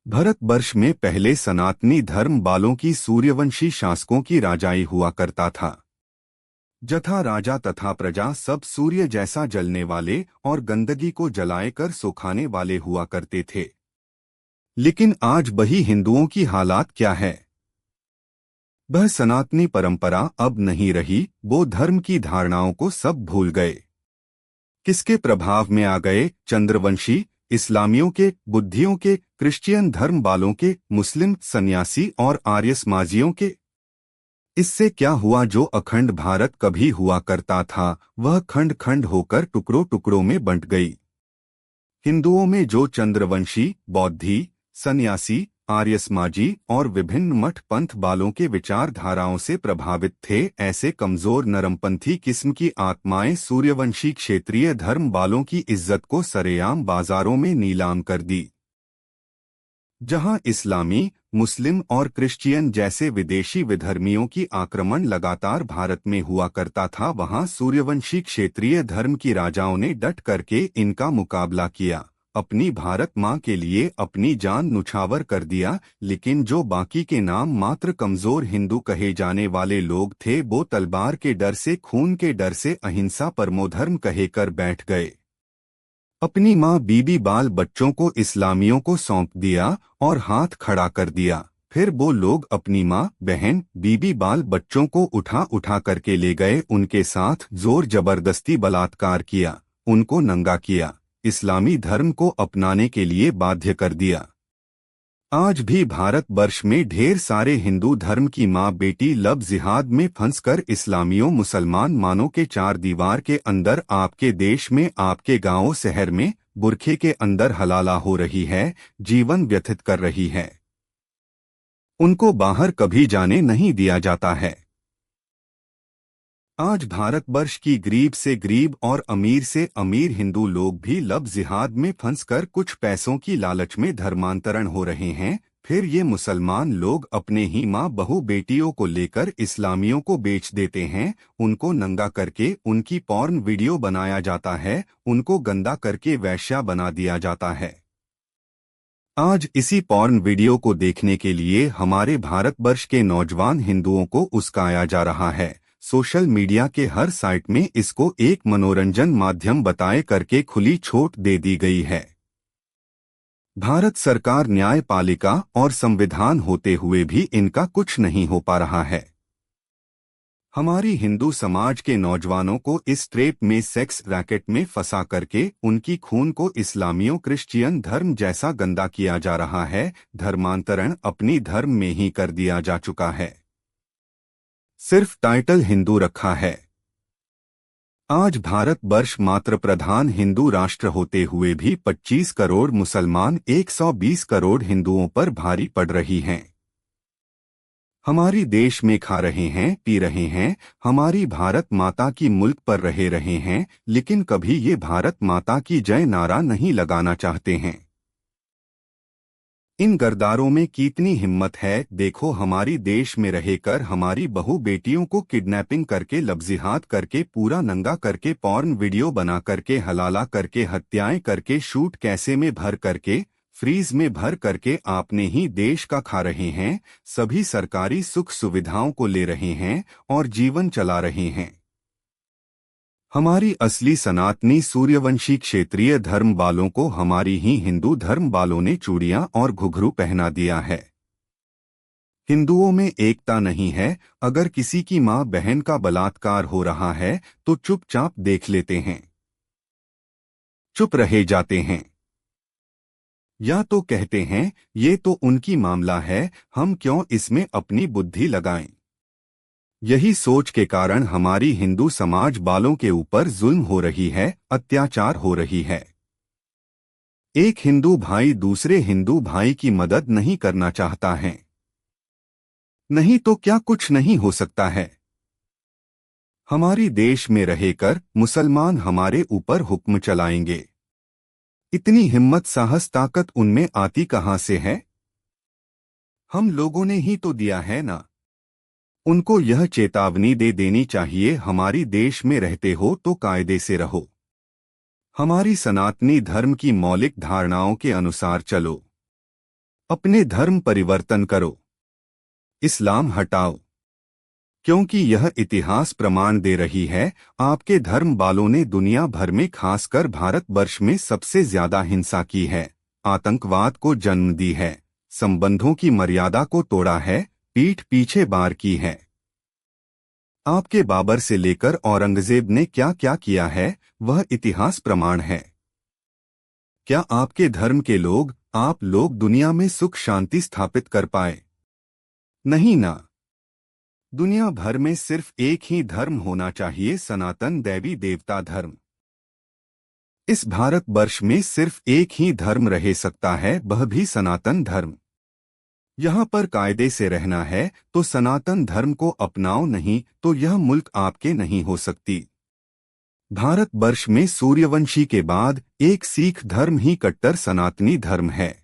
भारतवर्ष में पहले सनातनी धर्म वालों की सूर्यवंशी शासकों की राजाई हुआ करता था। जथा राजा तथा प्रजा सब सूर्य जैसा जलने वाले और गंदगी को जलाए कर सुखाने वाले हुआ करते थे। लेकिन आज वही हिंदुओं की हालात क्या है? वह सनातनी परंपरा अब नहीं रही, वो धर्म की धारणाओं को सब भूल गए। किसके प्रभाव में आ गए? चंद्रवंशी, इस्लामियों के, बुद्धियों के, क्रिश्चियन धर्म वालों के, मुस्लिम सन्यासी और आर्य समाजियों के। इससे क्या हुआ? जो अखंड भारत कभी हुआ करता था वह खंड खंड होकर टुकड़ों टुकड़ों में बंट गई। हिंदुओं में जो चंद्रवंशी, बौद्धि, सन्यासी, आर्य समाजी और विभिन्न मठ पंथ वालों के विचारधाराओं से प्रभावित थे, ऐसे कमजोर नरमपंथी किस्म की आत्माएं सूर्यवंशी क्षेत्रीय धर्म वालों की इज्जत को सरेआम बाजारों में नीलाम कर दी। जहां इस्लामी, मुस्लिम और क्रिश्चियन जैसे विदेशी विधर्मियों की आक्रमण लगातार भारत में हुआ करता था, वहां सूर्यवंशी क्षेत्रीय धर्म की राजाओं ने डट करके इनका मुकाबला किया, अपनी भारत माँ के लिए अपनी जान न्यौछावर कर दिया। लेकिन जो बाकी के नाम मात्र कमजोर हिंदू कहे जाने वाले लोग थे, वो तलवार के डर से, खून के डर से अहिंसा परमोधर्म कहे कर बैठ गए। अपनी माँ बीबी बाल बच्चों को इस्लामियों को सौंप दिया और हाथ खड़ा कर दिया। फिर वो लोग अपनी माँ, बहन, बीबी बाल बच्चों को उठा उठा करके ले गए, उनके साथ जोर जबरदस्ती बलात्कार किया, उनको नंगा किया, इस्लामी धर्म को अपनाने के लिए बाध्य कर दिया। आज भी भारतवर्ष में ढेर सारे हिंदू धर्म की माँ बेटी लब जिहाद में फंसकर इस्लामियों मुसलमान मानों के चार दीवार के अंदर, आपके देश में, आपके गांवों शहर में बुरखे के अंदर हलाला हो रही है, जीवन व्यतीत कर रही है। उनको बाहर कभी जाने नहीं दिया जाता है। आज भारतवर्ष की गरीब से गरीब और अमीर से अमीर हिंदू लोग भी लब जिहाद में फंसकर कुछ पैसों की लालच में धर्मांतरण हो रहे हैं। फिर ये मुसलमान लोग अपने ही माँ बहू बेटियों को लेकर इस्लामियों को बेच देते हैं, उनको नंगा करके उनकी पॉर्न वीडियो बनाया जाता है, उनको गंदा करके वैश्या बना दिया जाता है। आज इसी पॉर्न वीडियो को देखने के लिए हमारे भारतवर्ष के नौजवान हिंदुओं को उस्काया जा रहा है। सोशल मीडिया के हर साइट में इसको एक मनोरंजन माध्यम बताए करके खुली छूट दे दी गई है। भारत सरकार, न्यायपालिका और संविधान होते हुए भी इनका कुछ नहीं हो पा रहा है। हमारी हिंदू समाज के नौजवानों को इस ट्रेप में, सेक्स रैकेट में फंसा करके उनकी खून को इस्लामियों क्रिश्चियन धर्म जैसा गंदा किया जा रहा है। धर्मांतरण अपनी धर्म में ही कर दिया जा चुका है, सिर्फ टाइटल हिंदू रखा है। आज भारतवर्ष मात्र प्रधान हिंदू राष्ट्र होते हुए भी 25 करोड़ मुसलमान 120 करोड़ हिंदुओं पर भारी पड़ रही हैं। हमारी देश में खा रहे हैं, पी रहे हैं, हमारी भारत माता की मुल्क पर रहे हैं, लेकिन कभी ये भारत माता की जय नारा नहीं लगाना चाहते हैं। इन गद्दारों में कितनी हिम्मत है! देखो, हमारी देश में रहकर हमारी बहू बेटियों को किडनैपिंग करके, लबजिहाद करके, पूरा नंगा करके, पॉर्न वीडियो बना करके, हलाला करके, हत्याएं करके, शूट कैसे में भर करके, फ्रीज में भर करके आपने ही देश का खा रहे हैं, सभी सरकारी सुख सुविधाओं को ले रहे हैं और जीवन चला रहे हैं। हमारी असली सनातनी सूर्यवंशी क्षेत्रीय धर्म वालों को हमारी ही हिंदू धर्म वालों ने चूड़ियां और घुघरू पहना दिया है। हिंदुओं में एकता नहीं है। अगर किसी की मां बहन का बलात्कार हो रहा है तो चुपचाप देख लेते हैं, चुप रहे जाते हैं, या तो कहते हैं ये तो उनकी मामला है, हम क्यों इसमें अपनी बुद्धि लगाएं। यही सोच के कारण हमारी हिंदू समाज वालों के ऊपर जुल्म हो रही है, अत्याचार हो रही है। एक हिंदू भाई दूसरे हिंदू भाई की मदद नहीं करना चाहता है। नहीं तो क्या कुछ नहीं हो सकता है? हमारी देश में रहकर मुसलमान हमारे ऊपर हुक्म चलाएंगे। इतनी हिम्मत, साहस, ताकत उनमें आती कहां से है? हम लोगों ने ही तो दिया है ना। उनको यह चेतावनी दे देनी चाहिए, हमारी देश में रहते हो तो कायदे से रहो, हमारी सनातनी धर्म की मौलिक धारणाओं के अनुसार चलो। अपने धर्म परिवर्तन करो, इस्लाम हटाओ, क्योंकि यह इतिहास प्रमाण दे रही है आपके धर्म वालों ने दुनिया भर में खासकर भारतवर्ष में सबसे ज्यादा हिंसा की है, आतंकवाद को जन्म दी है, संबंधों की मर्यादा को तोड़ा है, पीठ पीछे वार की है। आपके बाबर से लेकर औरंगजेब ने क्या क्या किया है वह इतिहास प्रमाण है। क्या आपके धर्म के लोग, आप लोग दुनिया में सुख शांति स्थापित कर पाए? नहीं ना। दुनिया भर में सिर्फ एक ही धर्म होना चाहिए, सनातन दैवी देवता धर्म। इस भारतवर्ष में सिर्फ एक ही धर्म रह सकता है, वह भी सनातन धर्म। यहाँ पर कायदे से रहना है तो सनातन धर्म को अपनाओ, नहीं तो यह मुल्क आपके नहीं हो सकती। भारतवर्ष में सूर्यवंशी के बाद एक सिख धर्म ही कट्टर सनातनी धर्म है।